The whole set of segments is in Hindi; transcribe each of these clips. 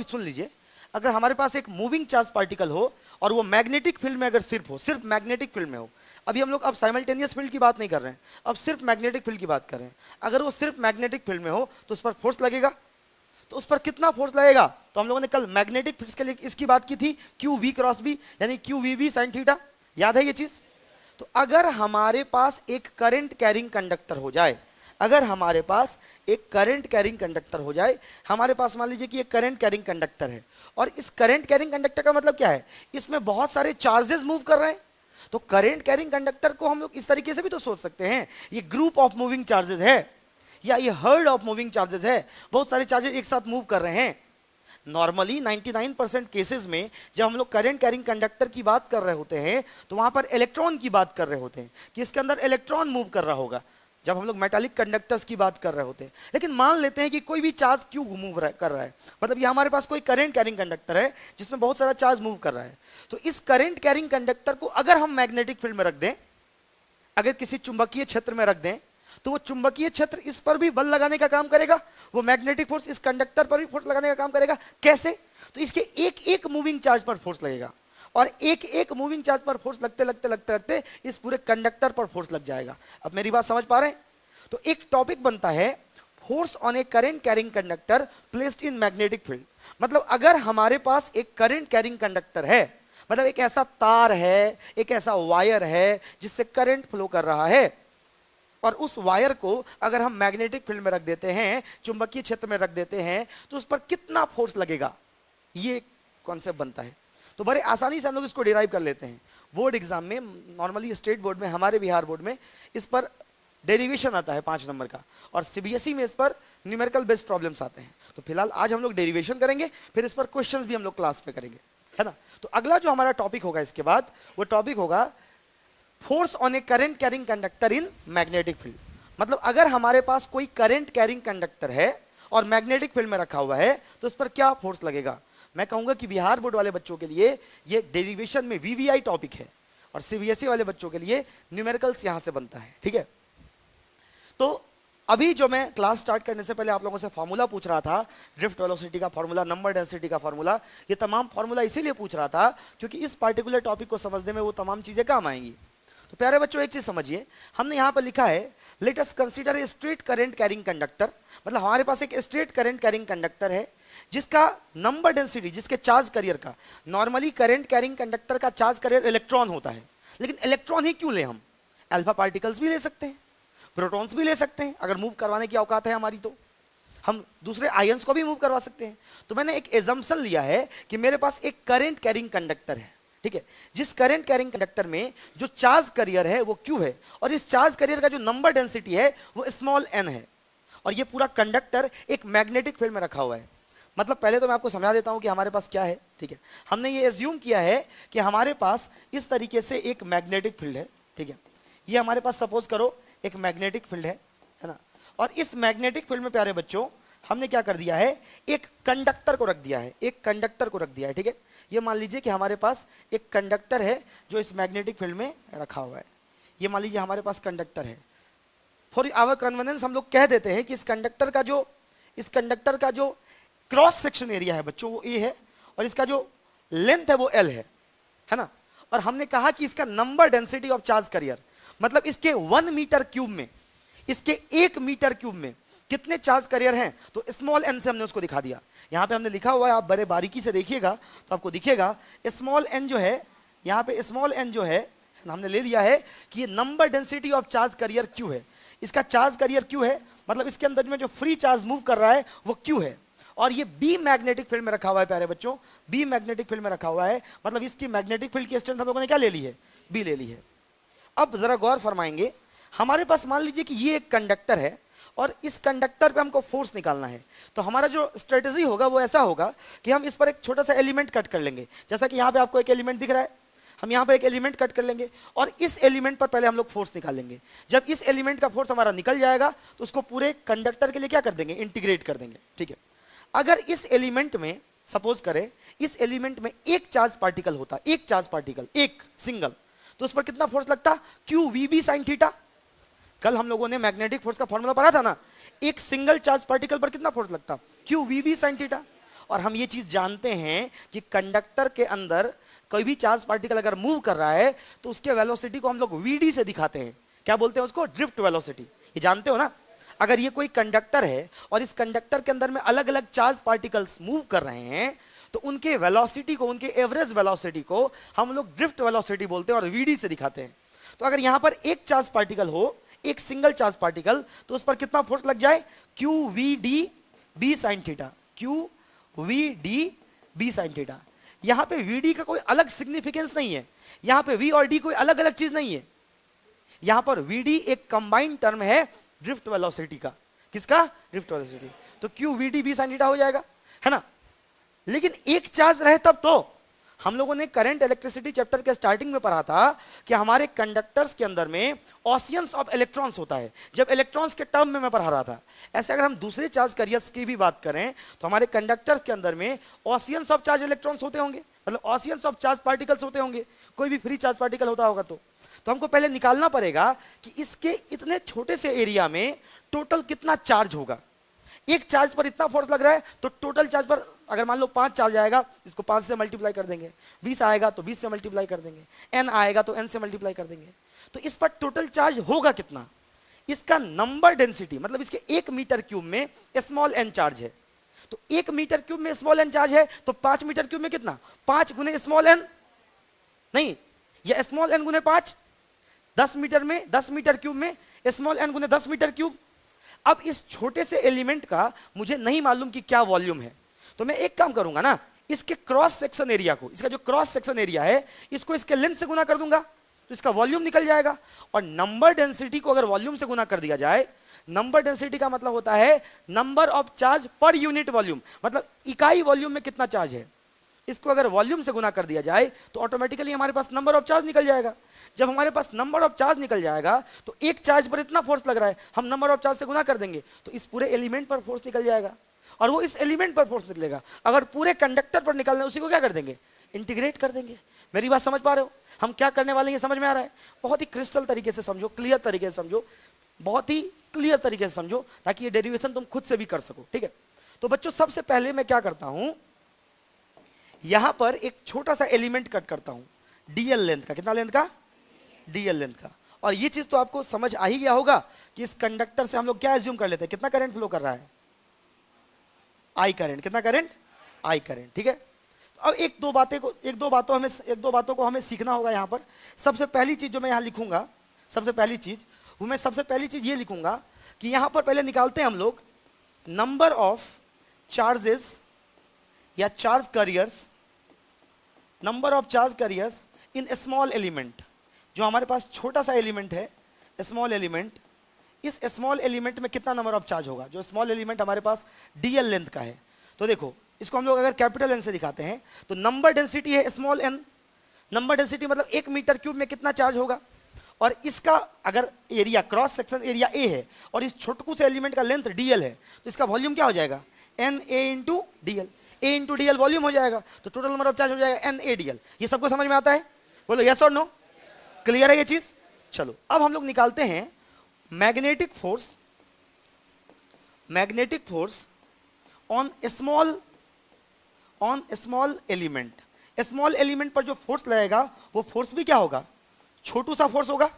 अभी सुन लीजिए, अगर हमारे पास एक मूविंग चार्ज पार्टिकल हो और वो मैग्नेटिक फील्ड में अगर सिर्फ हो, सिर्फ मैग्नेटिक फील्ड में हो, अभी हम लोग अब साइमल्टेनियस फील्ड की बात नहीं कर रहे हैं, अब सिर्फ मैग्नेटिक फील्ड की बात कर रहे हैं। अगर वो सिर्फ मैग्नेटिक फील्ड में हो तो उस पर फोर्स लगेगा, तो उस पर कितना फोर्स लगेगा? तो हम लोगों ने कल मैग्नेटिक फील्ड के लिए इसकी बात की थी, क्यू वी क्रॉस बी यानी Q V B sine theta, याद है ये चीज? तो अगर हमारे पास एक करंट कैरिंग कंडक्टर हो जाए, अगर हमारे पास एक करंट कैरिंग कंडक्टर हो जाए, हमारे पास मान लीजिए कि एक करंट कैरिंग कंडक्टर है, और इस करंट कैरिंग कंडक्टर का मतलब क्या है? इसमें बहुत सारे चार्जेस मूव कर रहे हैं। तो करंट कैरिंग कंडक्टर को हम लोग इस तरीके से भी तो सोच सकते हैं, ये ग्रुप ऑफ मूविंग चार्जेस है या ये हर्ड ऑफ मूविंग चार्जेस है, बहुत सारे चार्जेस एक साथ मूव कर रहे हैं। नॉर्मली 99% केसेस में जब हम लोग करंट कैरिंग कंडक्टर की बात कर रहे होते हैं तो वहां पर इलेक्ट्रॉन की बात कर रहे होते हैं कि इसके अंदर इलेक्ट्रॉन मूव कर रहा होगा, जब हम लोग मेटालिक कंडक्टर्स की बात कर रहे होते हैं। लेकिन मान लेते हैं कि कोई भी चार्ज क्यों मूव कर रहा है, मतलब ये हमारे पास कोई करंट कैरिंग कंडक्टर है जिसमें बहुत सारा चार्ज मूव कर रहा है। तो इस करंट कैरिंग कंडक्टर को अगर हम मैग्नेटिक फील्ड में रख दें, अगर किसी चुंबकीय क्षेत्र में रख दें, तो वो चुंबकीय क्षेत्र इस पर भी बल लगाने का काम करेगा, वो मैग्नेटिक फोर्स इस कंडक्टर पर भी फोर्स लगाने का काम करेगा। कैसे? तो इसके एक एक मूविंग चार्ज पर फोर्स लगेगा, और एक एक मूविंग चार्ज पर फोर्स लगते लगते लगते लगते इस पूरे कंडक्टर पर फोर्स लग जाएगा। अब मेरी बात समझ पा रहे हैं? तो एक टॉपिक बनता है force on A current carrying conductor placed in magnetic field. मतलब अगर हमारे पास एक करंट कैरिंग कंडक्टर है, मतलब एक ऐसा तार है, एक ऐसा वायर है जिससे करंट फ्लो कर रहा है, और उस वायर को अगर हम मैग्नेटिक फील्ड में रख देते हैं, चुंबकीय क्षेत्र में रख देते हैं, तो उस पर कितना फोर्स लगेगा, ये कॉन्सेप्ट बनता है। तो बड़े आसानी से हम लोग इसको डिराइव कर लेते हैं। बोर्ड एग्जाम में, नॉर्मली स्टेट बोर्ड में, हमारे बिहार बोर्ड में इस पर डेरिवेशन आता है 5 नंबर का, और सीबीएसई में इस पर न्यूमेरिकल बेस्ड प्रॉब्लम्स आते हैं। तो फिलहाल आज हम लोग डेरिवेशन करेंगे, फिर इस पर क्वेश्चंस भी हम लोग क्लास में करेंगे, है ना। तो अगला जो हमारा टॉपिक होगा इसके बाद, वो टॉपिक होगा force on A current carrying conductor in magnetic field. मतलब अगर हमारे पास कोई करंट कैरिंग कंडक्टर है और मैग्नेटिक फील्ड में रखा हुआ है तो उस पर क्या फोर्स लगेगा। मैं कहूंगा कि बिहार बोर्ड वाले बच्चों के लिए ये डेरिवेशन में वीवीआई टॉपिक है, और सीबीएसई वाले बच्चों के लिए न्यूमेरिकल्स यहां से बनता है, ठीक है। तो अभी जो मैं क्लास स्टार्ट करने से पहले आप लोगों से फार्मूला पूछ रहा था, ड्रिफ्ट वेलोसिटी का फार्मूला, नंबर डेंसिटी का फार्मूला, ये तमाम फार्मूला इसीलिए पूछ रहा था क्योंकि इस पार्टिकुलर टॉपिक को समझने में वो तमाम चीजें काम आएंगी। तो प्यारे बच्चों, एक चीज समझिए, हमने यहां पर लिखा है let us consider a straight current carrying conductor. मतलब हमारे पास एक स्ट्रेट करंट कैरिंग कंडक्टर है जिसका नंबर डेंसिटी, जिसके चार्ज कैरियर का, नॉर्मली करंट कैरिंग कंडक्टर का चार्ज कैरियर इलेक्ट्रॉन होता है, लेकिन इलेक्ट्रॉन ही क्यों ले हम? अल्फा पार्टिकल्स भी ले सकते हैं, प्रोटॉन्स भी ले सकते हैं, अगर मूव करवाने की औकात है हमारी तो हम दूसरे आयंस को भी मूव करवा सकते हैं। तो मैंने एक एजम्पशन लिया है कि मेरे पास एक करंट कैरिंग कंडक्टर है, ठीक है, जिस करंट कैरिंग कंडक्टर में जो चार्ज कैरियर है वो क्यू है, और इस चार्ज कैरियर का जो नंबर डेंसिटी है वो स्मॉल n है, और ये पूरा कंडक्टर एक मैग्नेटिक फील्ड में रखा हुआ है। मतलब पहले तो मैं आपको समझा देता हूं कि हमारे पास क्या है, ठीक है। हमने ये एज्यूम किया है कि हमारे पास इस तरीके से एक मैग्नेटिक फील्ड है, ठीक है। ये हमारे पास सपोज करो एक मैग्नेटिक फील्ड है ना, और इस मैग्नेटिक फील्ड में प्यारे बच्चों हमने क्या कर दिया है, एक कंडक्टर को रख दिया है, एक कंडक्टर को रख दिया है, ठीक है। ये मान लीजिए कि हमारे पास एक कंडक्टर है जो इस मैग्नेटिक फील्ड में रखा हुआ है। ये मान लीजिए हमारे पास कंडक्टर है। फॉर आवर कन्वीनियंस हम लोग कह देते हैं कि इस कंडक्टर का जो क्रॉस सेक्शन एरिया है बच्चों वो ए है, और इसका जो लेंथ है वो एल है ना। और हमने कहा कि इसका number density of charge carrier, मतलब इसके 1 मीटर क्यूब में, इसके 1 मीटर क्यूब में कितने चार्ज कैरियर हैं, तो स्मॉल एन से हमने उसको दिखा दिया। यहां पे हमने लिखा हुआ है, आप बड़े बारीकी से देखिएगा तो आपको दिखेगा स्मॉल एन जो है, यहां पे स्मॉल एन जो है हमने ले लिया है कि ये number density of charge carrier Q है। इसका चार्ज कैरियर क्यू है, मतलब इसके अंदर में जो फ्री चार्ज मूव कर रहा है वो क्यू है, और ये बी मैग्नेटिक फील्ड में रखा हुआ है प्यारे बच्चों, बी मैग्नेटिक फील्ड में रखा हुआ है। मतलब इसकी मैग्नेटिक फील्ड की स्ट्रेंथ हम लोगों ने क्या ले ली है, बी ले ली है। अब जरा गौर फरमाएंगे, हमारे पास मान लीजिए कि ये एक कंडक्टर है और इस कंडक्टर पे हमको फोर्स निकालना है, तो हमारा जो स्ट्रेटजी होगा वो ऐसा होगा कि हम इस पर एक छोटा सा एलिमेंट कट कर लेंगे। जैसा कि यहाँ पे आपको एक एलिमेंट दिख रहा है, हम यहाँ पे एक एलिमेंट कट कर लेंगे और इस एलिमेंट पर पहले हम लोग फोर्स निकालेंगे। जब इस एलिमेंट का फोर्स हमारा निकल जाएगा तो उसको पूरे कंडक्टर के लिए क्या कर देंगे, इंटीग्रेट कर देंगे, ठीक है। अगर इस एलिमेंट में सपोज करें, इस एलिमेंट में एक चार्ज पार्टिकल होता, एक चार्ज पार्टिकल, एक सिंगल, तो उस पर कितना फोर्स लगता, Q V B sine theta. कल हम लोगों ने मैग्नेटिक फोर्स का फॉर्मूला पढ़ा था ना, एक सिंगल चार्ज पार्टिकल पर कितना फोर्स लगता, Q V B sine theta. और हम ये चीज जानते हैं कि कंडक्टर के अंदर कोई भी चार्ज पार्टिकल अगर मूव कर रहा है तो उसके वेलोसिटी को हम लोग वीडी से दिखाते हैं। क्या बोलते हैं उसको? Drift velocity. ये जानते हो ना? अगर ये कोई कंडक्टर है और इस कंडक्टर के अंदर में अलग अलग चार्ज पार्टिकल्स मूव कर रहे हैं तो उनके वेलोसिटी को, उनके एवरेज वेलोसिटी को हम लोग ड्रिफ्ट वेलोसिटी बोलते हैं और वीडी से दिखाते हैं। तो अगर यहां पर एक चार्ज पार्टिकल हो, एक सिंगल चार्ज पार्टिकल, तो उस पर कितना फोर्स लग जाए? Q V D B sine theta, Q V D B sine theta. यहां पे वी डी का कोई अलग सिग्निफिकेंस नहीं है, यहां पे वी और डी कोई अलग अलग चीज नहीं है, यहां पर वी डी एक कंबाइंड टर्म है ड्रिफ्ट वेलोसिटी का। किसका? Drift velocity. तो Q V D B sine theta हो जाएगा, है ना? लेकिन एक चार्ज रहे तब तो। हम लोगों ने करंट इलेक्ट्रिसिटी चैप्टर के स्टार्टिंग में पढ़ा था कि हमारे कंडक्टर्स के अंदर में ओशियंस ऑफ इलेक्ट्रॉन्स होता है, जब इलेक्ट्रॉन्स के टर्म में मैं पढ़ा रहा था। ऐसे अगर हम दूसरे चार्ज कैरियर्स की भी बात करें तो हमारे कंडक्टर्स के अंदर में ओशियंस ऑफ चार्ज इलेक्ट्रॉन्स होते होंगे, मतलब ओशियंस ऑफ चार्ज पार्टिकल्स होते होंगे। कोई भी फ्री चार्ज पार्टिकल होता होगा तो हमको पहले निकालना पड़ेगा कि इसके इतने छोटे से एरिया में टोटल कितना चार्ज होगा। एक चार्ज पर इतना फोर्स लग रहा है तो टोटल चार्ज पर अगर मान लो 5 चार्ज आएगा, इसको 5 से मल्टीप्लाई कर देंगे, 20 आएगा तो 20 से मल्टीप्लाई कर देंगे, n आएगा तो n से मल्टीप्लाई कर देंगे, तो इस पर टोटल चार्ज होगा कितना? इसका नंबर डेंसिटी, मतलब इसके 1 मीटर क्यूब में स्मॉल n चार्ज है, तो 1 मीटर क्यूब में स्मॉल n चार्ज है तो 5 मीटर क्यूब में कितना? 5 गुने स्मॉल n, नहीं, यह स्मॉल n गुने 5, 10 मीटर में, 10 मीटर क्यूब में स्मॉल n गुने 10 मीटर क्यूब। अब इस छोटे से एलिमेंट का मुझे नहीं मालूम कि क्या वॉल्यूम है, तो मैं एक काम करूंगा ना, इसके क्रॉस सेक्शन एरिया को, इसका जो क्रॉस सेक्शन एरिया है, इसको इसके लेंथ से गुना कर दूंगा तो इसका वॉल्यूम निकल जाएगा। और नंबर डेंसिटी को अगर वॉल्यूम से गुना कर दिया जाए, नंबर डेंसिटी का मतलब होता है number of charge per unit volume, मतलब इकाई वॉल्यूम में कितना चार्ज है। इसको अगर वॉल्यूम से गुना कर दिया जाए तो ऑटोमेटिकली हमारे पास नंबर ऑफ चार्ज निकल जाएगा। जब हमारे पास नंबर ऑफ चार्ज निकल जाएगा तो एक चार्ज पर इतना फोर्स लग रहा है, हम नंबर ऑफ चार्ज से गुना कर देंगे तो इस पूरे एलिमेंट पर फोर्स निकल जाएगा, और वो इस एलिमेंट पर फोर्स निकलेगा। अगर पूरे कंडक्टर पर निकलना है, उसी को क्या कर देंगे? इंटीग्रेट कर देंगे। मेरी बात समझ पा रहे हो? हम क्या करने वाले हैं, समझ में आ रहा है? बहुत ही क्रिस्टल तरीके से समझो, क्लियर तरीके से समझो, बहुत ही क्लियर तरीके से समझो, ताकि ये डेरिवेशन तुम खुद से भी कर सको, ठीक है? तो बच्चों, सबसे पहले मैं क्या करता हूं, यहां पर एक छोटा सा एलिमेंट कट करता हूं, डीएल लेंथ का। कितना लेंथ का? डीएल लेंथ का। और ये चीज तो आपको समझ आ ही गया होगा कि इस कंडक्टर से हम लोग क्या एज्यूम कर लेते हैं, कितना करंट फ्लो कर रहा है? I current. कितना करंट? आई करंट, ठीक है? तो अब एक दो बातों को हमें सीखना होगा यहां पर। सबसे पहली चीज जो मैं यहां लिखूंगा, सबसे पहली चीज ये लिखूंगा कि यहां पर पहले निकालते हैं हम लोग नंबर ऑफ चार्जेस या charge carriers, number of charge carriers in small element. जो हमारे पास छोटा सा एलिमेंट है, स्मॉल एलिमेंट, इस स्मॉल एलिमेंट में कितना नंबर ऑफ चार्ज होगा। जो स्मॉल एलिमेंट हमारे पास डीएल लेंथ का है, तो देखो इसको हम लोग अगर कैपिटल एन से दिखाते हैं तो नंबर डेंसिटी है स्मॉल एन। नंबर डेंसिटी मतलब 1 मीटर क्यूब में कितना चार्ज होगा, और इसका अगर area, cross section area A है और इस छोटकू से एलिमेंट का लेंथ डीएल है, तो इसका वॉल्यूम क्या हो जाएगा? N A into DL. A into DL volume हो जाएगा, तो टोटल नंबर ऑफ चार्ज हो जाएगा एन ए डीएल। ये सबको समझ में आता है? बोलो यस और नो। क्लियर है ये चीज? चलो अब हम लोग निकालते हैं magnetic force on small element. Small element पर जो फोर्स लगेगा वो फोर्स भी क्या होगा? छोटू सा फोर्स होगा।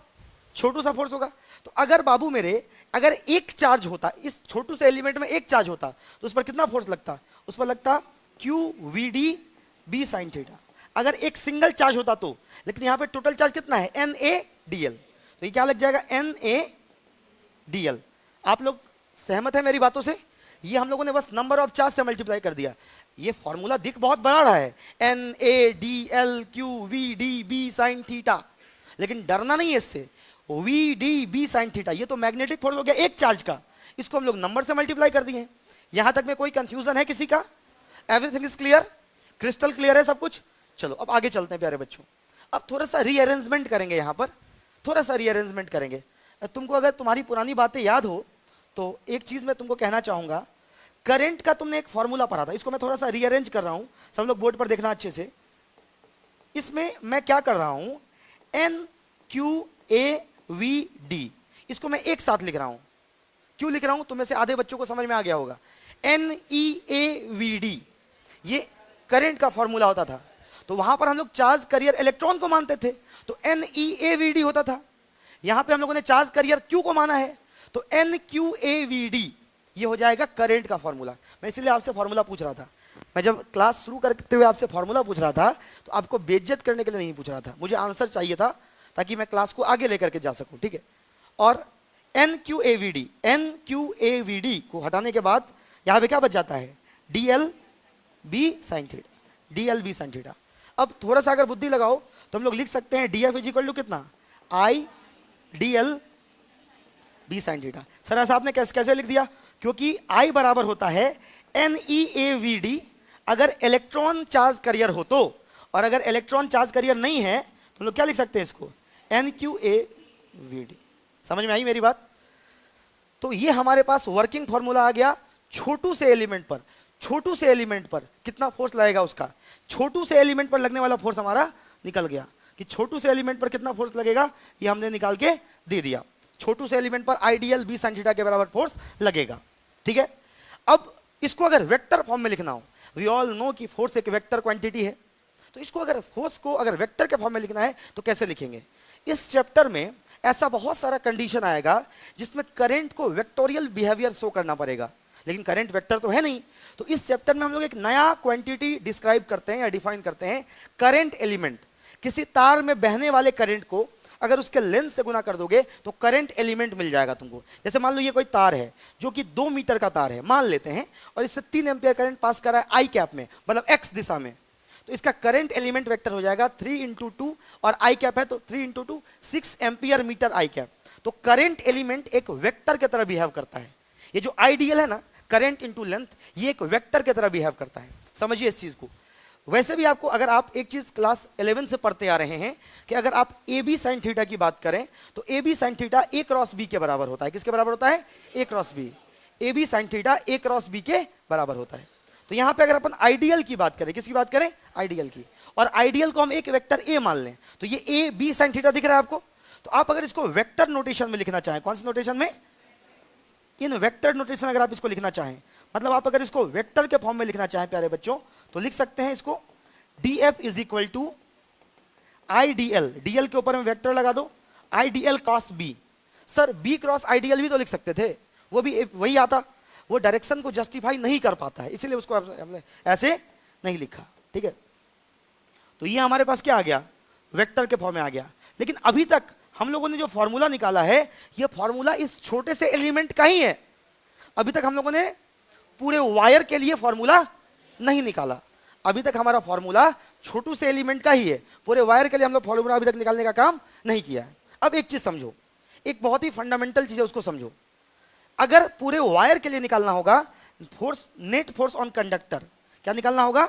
तो अगर बाबू मेरे, अगर एक चार्ज होता, इस छोटू से एलिमेंट में एक चार्ज होता, तो उस पर कितना फोर्स लगता? उस पर लगता Q V D B sine theta. अगर एक सिंगल चार्ज होता तो, लेकिन यहां पे टोटल चार्ज कितना है? N A DL. तो ये क्या लग जाएगा? N A DL. आप लोग सहमत है मेरी बातों से? ये हम लोगों ने बस नंबर ऑफ चार्ज से मल्टीप्लाई कर दिया। ये फॉर्मूला दिख बहुत बना रहा है, N A D L Q V D B sine theta, लेकिन डरना नहीं है इससे। V D B sine theta, ये तो मैग्नेटिक फोर्स हो गया एक चार्ज का, इसको हम लोग नंबर से मल्टीप्लाई कर दिए। यहां तक में कोई कंफ्यूजन है किसी का? Everything is clear? Crystal clear है सब कुछ? चलो अब आगे चलते हैं प्यारे बच्चों। अब थोड़ा सा रीअरेंजमेंट करेंगे, यहां पर थोड़ा सा रीअरेंजमेंट करेंगे। तुमको अगर तुम्हारी पुरानी बातें याद हो तो एक चीज मैं तुमको कहना चाहूंगा। करंट का तुमने एक फॉर्मूला पढ़ा था, इसको मैं थोड़ा सा रीअरेंज कर रहा हूं, सब लोग बोर्ड पर देखना अच्छे से। इसमें मैं क्या कर रहा हूं, N Q A V D, इसको मैं एक साथ लिख रहा हूं। क्यों लिख रहा हूं? तुम्हें से आधे बच्चों को समझ में आ गया होगा। N E A V D, ये करंट का फॉर्मूला होता था। तो वहां पर हम लोग चार्ज करियर इलेक्ट्रॉन को मानते थे, तो NeAVD होता था। यहां पे हम लोगों ने चार्ज करियर Q को माना है, तो NQAVD ये हो जाएगा करंट का फॉर्मूला। मैं इसीलिए आपसे फॉर्मूला पूछ रहा था। मैं जब क्लास शुरू करते हुए आपसे फॉर्मूला पूछ रहा था तो आपको बेइज्जत करने के लिए नहीं पूछ रहा था, मुझे आंसर चाहिए था ताकि मैं क्लास को आगे लेकर के जा सकूं, ठीक है। और NQAVD को हटाने के बाद यहां पे क्या बच जाता है, DLB sin theta, DLB sin theta. अब थोड़ा सा अगर बुद्धि लगाओ तो हम लोग लिख सकते हैं DF इक्वल टू कितना, IDLB sin थीटा। सर ऐसा आपने कैसे लिख दिया, क्योंकि I बराबर होता है NeAVD अगर इलेक्ट्रॉन चार्ज करियर हो तो, और अगर इलेक्ट्रॉन चार्ज करियर नहीं है तो हम लोग क्या लिख सकते हैं इसको, NQAVD। समझ में आई मेरी बात। तो ये हमारे पास वर्किंग फॉर्मूला आ गया। छोटू से एलिमेंट पर, छोटू से एलिमेंट पर कितना फोर्स लगेगा उसका, छोटू से एलिमेंट पर लगने वाला फोर्स हमारा निकल गया कि छोटू से एलिमेंट पर कितना फोर्स लगेगा, ये हमने निकाल के दे दिया। छोटू से एलिमेंट पर आइडियल B sin थीटा के बराबर फोर्स लगेगा, ठीक है। अब इसको अगर वेक्टर फॉर्म में लिखना हो, वी ऑल नो कि फोर्स एक वेक्टर क्वांटिटी है, तो इसको अगर फोर्स को अगर वेक्टर के फॉर्म में लिखना है तो कैसे लिखेंगे। इस चैप्टर में ऐसा बहुत सारा कंडीशन आएगा जिसमें करंट को वेक्टोरियल बिहेवियर शो करना पड़ेगा, लेकिन करंट वेक्टर तो है नहीं। तो इस चैप्टर में हम लोग एक नया क्वांटिटी डिस्क्राइब करते हैं या डिफाइन करते हैं, करंट एलिमेंट। किसी तार में बहने वाले करंट को अगर उसके लेंथ से गुना कर दोगे तो करंट एलिमेंट मिल जाएगा तुमको। जैसे मान लो ये कोई तार है जो कि 2 मीटर का तार है मान लेते हैं, और इससे 3 एम्पियर करंट पास कर रहा है आई कैप में, मतलब एक्स दिशा में, तो इसका करंट एलिमेंट वेक्टर हो जाएगा 3 × 2, और आई कैप है तो 3 × 2 6 एम्पियर मीटर आई कैप। तो करंट एलिमेंट एक वेक्टर की तरह बिहेव करता है। ये जो आइडियल है ना, करंट इंटू लेंथ, ये एक वेक्टर की तरह बिहेव करता है। समझिए इस चीज को। वैसे भी आपको, अगर आप एक चीज क्लास 11 से पढ़ते आ रहे हैं कि अगर आप AB sin थीटा की बात करें तो AB sin theta A cross B के बराबर होता है। किसके बराबर होता है, A cross B। AB sin theta A cross B के बराबर होता है। तो यहां पे अगर अपन आइडियल की बात करें, किसकी बात करें, आइडियल की, और आइडियल को हम एक वेक्टर A मान लें, तो ये AB sin थीटा दिख रहा है आपको। तो आप अगर इसको वेक्टर नोटेशन में लिखना चाहें, कौन सी नोटेशन में, इन वेक्टर नोटेशन अगर आप इसको लिखना चाहें, मतलब आप अगर इसको वेक्टर के फॉर्म में लिखना चाहें प्यारे बच्चों, तो लिख सकते हैं इसको DF is equal to IDL, DL के ऊपर में वेक्टर लगा दो, IDL cross B। Sir B cross IDL भी तो लिख सकते थे, वो भी वही आता, वो डायरेक्शन को जस्टिफाई नहीं कर पाता है, इसीलिए उसको हमने ऐसे नहीं लिखा, ठीक है। तो ये हमारे पास क्या आ गया, वेक्टर के फॉर्म में आ गया। लेकिन अभी तक हम लोगों ने जो फॉर्मूला निकाला है, ये फॉर्मूला इस छोटे से एलिमेंट का ही है। अभी तक हम लोगों ने पूरे वायर के लिए फॉर्मूला नहीं निकाला। अभी तक हमारा फॉर्मूला छोटू से एलिमेंट का ही है, पूरे वायर के लिए हम लोग फॉर्मूला अभी तक निकालने का काम नहीं किया है। अब एक चीज समझो, एक बहुत ही फंडामेंटल चीज है, उसको समझो। अगर पूरे वायर के लिए निकालना होगा force, net force on conductor, क्या निकालना होगा,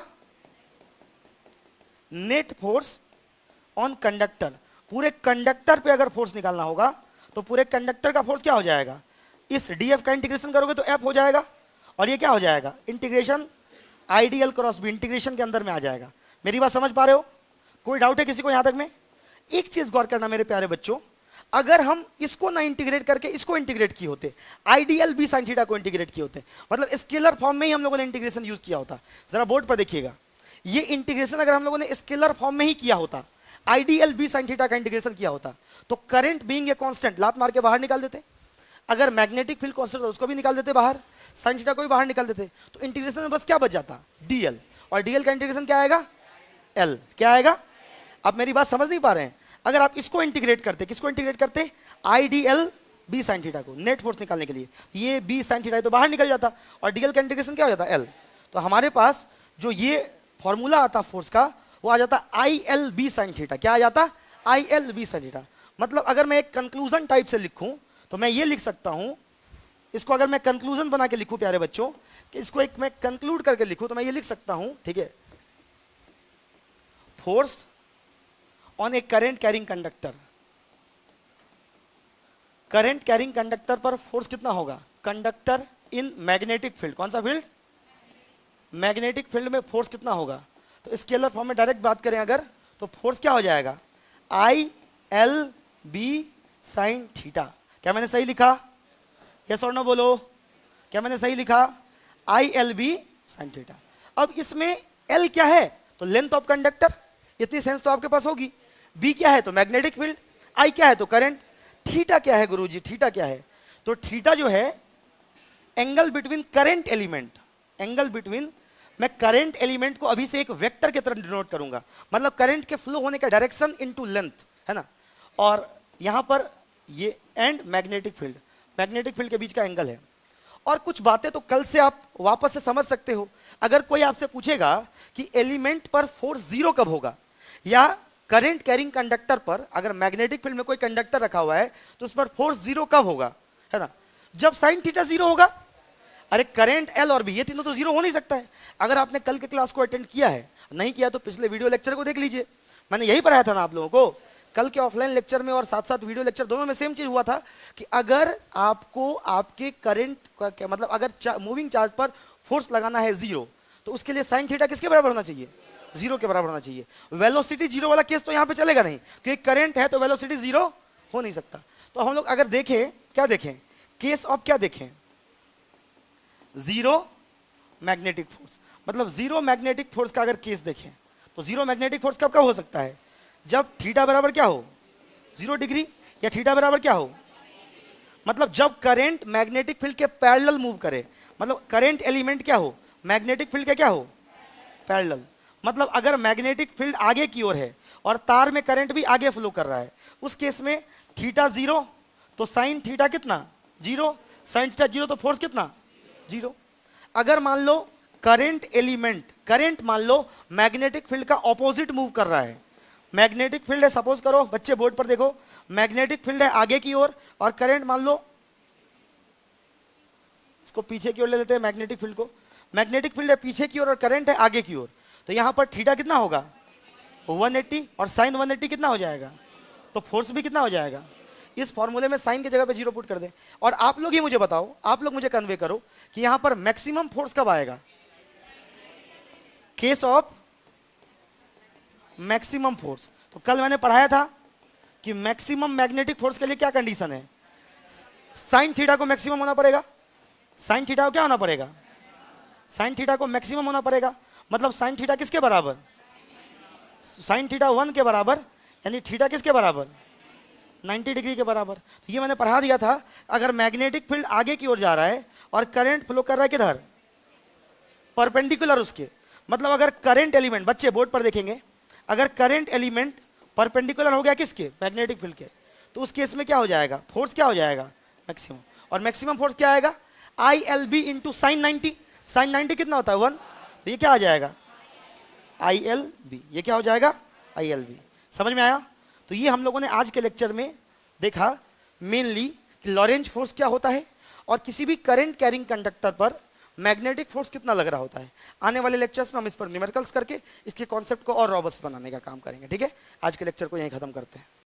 नेट फोर्स ऑन कंडक्टर। पूरे कंडक्टर पे अगर फोर्स निकालना होगा तो पूरे कंडक्टर का फोर्स क्या हो जाएगा, इस DF का इंटीग्रेशन करोगे तो F हो जाएगा, और ये क्या हो जाएगा, integration ideal cross B, integration के अंदर में आ जाएगा। मेरी बात समझ पा रहे हो, कोई डाउट है किसी को यहां तक में। एक चीज गौर करना मेरे प्यारे बच्चों, अगर हम इसको ना इंटीग्रेट करके इसको इंटीग्रेट किए होते, आइडियल B sin थीटा को इंटीग्रेट किए होते, मतलब स्केलर फॉर्म में ही हम लोगों ने इंटीग्रेशन यूज किया होता। जरा बोर्ड पर देखिएगा, ये इंटीग्रेशन अगर हम लोगों ने स्केलर फॉर्म में ही किया होता, आइडियल B sin थीटा का इंटीग्रेशन किया होता, तो करंट बीइंग ए कांस्टेंट लात मार के बाहर निकाल देते। अगर मैग्नेटिक फील्ड कांस्टेंट था उसको भी निकाल देते बाहर, sin थीटा को भी बाहर निकाल देते, तो इंटीग्रेशन में बस क्या बच जाता, DL, और DL का इंटीग्रेशन क्या आएगा, L। क्या आएगा, आप मेरी बात समझ नहीं पा रहे हैं। अगर आप इसको इंटीग्रेट करते, किसको इंटीग्रेट करते, आइडियल B sin थीटा को, नेट फोर्स निकालने के लिए, ये B sin थीटा तो बाहर निकल जाता, और DL का इंटीग्रेशन क्या हो जाता, L। तो हमारे पास जो ये फॉर्मूला आता फोर्स का, वो आ जाता ILB sin थीटा। क्या आ जाता, ILB sin थीटा। मतलब अगर मैं एक कंक्लूजन टाइप से लिखूं तो मैं ये लिख सकता हूं, इसको अगर मैं कंक्लूजन बना के लिखूं प्यारे बच्चों, कि इसको एक मैं कंक्लूड करके लिखूं, तो मैं ये लिख सकता हूं, ठीक है, force on A current carrying conductor. Current carrying conductor पर फोर्स कितना होगा, कंडक्टर इन मैग्नेटिक फील्ड, कौन सा फील्ड, मैग्नेटिक फील्ड में फोर्स कितना होगा। तो स्केलर फॉर्म में डायरेक्ट बात करें अगर, तो फोर्स क्या हो जाएगा, ILB sin थीटा। क्या मैंने सही लिखा, यस और नो बोलो, क्या मैंने सही लिखा, ILB sin थीटा। अब इसमें L क्या है, तो लेंथ ऑफ कंडक्टर, इतनी सेंस तो आपके पास होगी। B क्या है, तो मैग्नेटिक फील्ड। I क्या है, तो करंट। थीटा क्या है गुरुजी, थीटा क्या है, तो थीटा जो है angle between current element, angle between, मैं करंट एलिमेंट को अभी से एक वेक्टर की तरह डिनोट करूंगा, मतलब करंट के फ्लो होने का डायरेक्शन इनटू लेंथ, है ना। और यहां पर ये and magnetic field, magnetic field के बीच का एंगल है। और कुछ बातें तो कल से आप वापस से समझ सकते हो। अगर कोई आपसे पूछेगा कि एलिमेंट पर फोर्स जीरो कब होगा, या करंट कैरिंग कंडक्टर पर अगर मैग्नेटिक फील्ड में कोई कंडक्टर रखा हुआ है तो उस पर फोर्स जीरो कब होगा, है ना, जब साइन थीटा जीरो होगा। अरे करंट एल और बी ये तीनों तो जीरो हो नहीं सकता है। अगर आपने कल के क्लास को अटेंड किया है, नहीं किया तो पिछले वीडियो लेक्चर को देख लीजिए, मैंने यही पढ़ाया था ना आप लोगों को। कल के ऑफलाइन लेक्चर में और साथ साथ वीडियो लेक्चर दोनों में सेम चीज हुआ था कि अगर आपको आपके करंट का मतलब अगर मूविंग चार्ज पर फोर्स लगाना है जीरो, तो उसके लिए साइन थीटा किसके बराबर होना चाहिए, जीरो के बराबर होना चाहिए। वेलोसिटी जीरो वाला केस तो यहाँ पे चलेगा नहीं, क्योंकि करंट है तो वेलोसिटी जीरो हो नहीं सकता। तो हम लोग अगर देखें, क्या देखें, केस ऑफ क्या देखें, जीरो मैग्नेटिक फोर्स, मतलब जीरो मैग्नेटिक फोर्स का अगर केस देखें तो जीरो मैग्नेटिक फोर्स कब कब हो सकता है, जब थीटा बराबर क्या हो, 0 डिग्री, या थीटा बराबर क्या हो, मतलब जब करंट मैग्नेटिक फील्ड के पैरेलल मूव करे, मतलब करंट एलिमेंट क्या हो, मैग्नेटिक फील्ड के क्या हो, पैरेलल। मतलब अगर मैग्नेटिक फील्ड आगे की ओर है और तार में करंट भी आगे फ्लो कर रहा है, उस केस में थीटा जीरो तो साइन थीटा कितना, जीरो, साइन थीटा जीरो तो फोर्स कितना, जीरो। अगर मान लो करंट एलिमेंट, करंट मान लो मैग्नेटिक फील्ड का ऑपोजिट मूव कर रहा है, मैग्नेटिक फील्ड है, सपोज करो बच्चे बोर्ड पर देखो, मैग्नेटिक फील्ड है आगे की ओर और करंट मान लो, इसको पीछे की ओर ले लेते हैं मैग्नेटिक फील्ड को, मैग्नेटिक फील्ड है पीछे की ओर और करंट है आगे की ओर, तो यहां पर थीटा कितना होगा 180 और साइन 180 कितना हो जाएगा, तो फोर्स भी कितना हो जाएगा। इस फॉर्मूले में साइन की जगह पे जीरो पुट कर दे। और आप लोग ही मुझे बताओ, आप लोग मुझे कन्वे करो कि यहां पर मैक्सिमम फोर्स कब आएगा, केस ऑफ मैक्सिमम फोर्स। तो कल मैंने पढ़ाया था कि मैक्सिमम मैग्नेटिक फोर्स के लिए क्या कंडीशन है, साइन थीटा को मैक्सिमम होना पड़ेगा, साइन थीटा को क्या होना पड़ेगा, साइन थीटा को मैक्सिमम होना पड़ेगा। मतलब साइन थीटा किसके बराबर, साइन थीटा 1 के बराबर, यानी थीटा किसके बराबर, 90 डिग्री के बराबर। तो ये मैंने पढ़ा दिया था। अगर मैग्नेटिक फील्ड आगे की ओर जा रहा है और करंट फ्लो कर रहा है किधर, परपेंडिकुलर उसके, मतलब अगर करंट एलिमेंट, बच्चे बोर्ड पर देखेंगे, अगर करंट एलिमेंट परपेंडिकुलर हो गया किसके, मैग्नेटिक फील्ड के, तो उस केस में क्या हो जाएगा, फोर्स क्या हो जाएगा, मैक्सिमम। और मैक्सिमम फोर्स क्या आएगा, ILB इंटू साइन 90, साइन 90 कितना होता है 1, तो ये क्या आ जाएगा ILB, ये क्या हो जाएगा ILB। समझ में आया। तो ये हम लोगों ने आज के लेक्चर में देखा मेनली कि लॉरेंज फोर्स क्या होता है और किसी भी करंट कैरिंग कंडक्टर पर मैग्नेटिक फोर्स कितना लग रहा होता है। आने वाले लेक्चर्स में हम इस पर न्यूमेरिकल्स करके इसके कॉन्सेप्ट को और रॉबस्ट बनाने का काम करेंगे। ठीक है, आज के लेक्चर को यहीं खत्म करते हैं।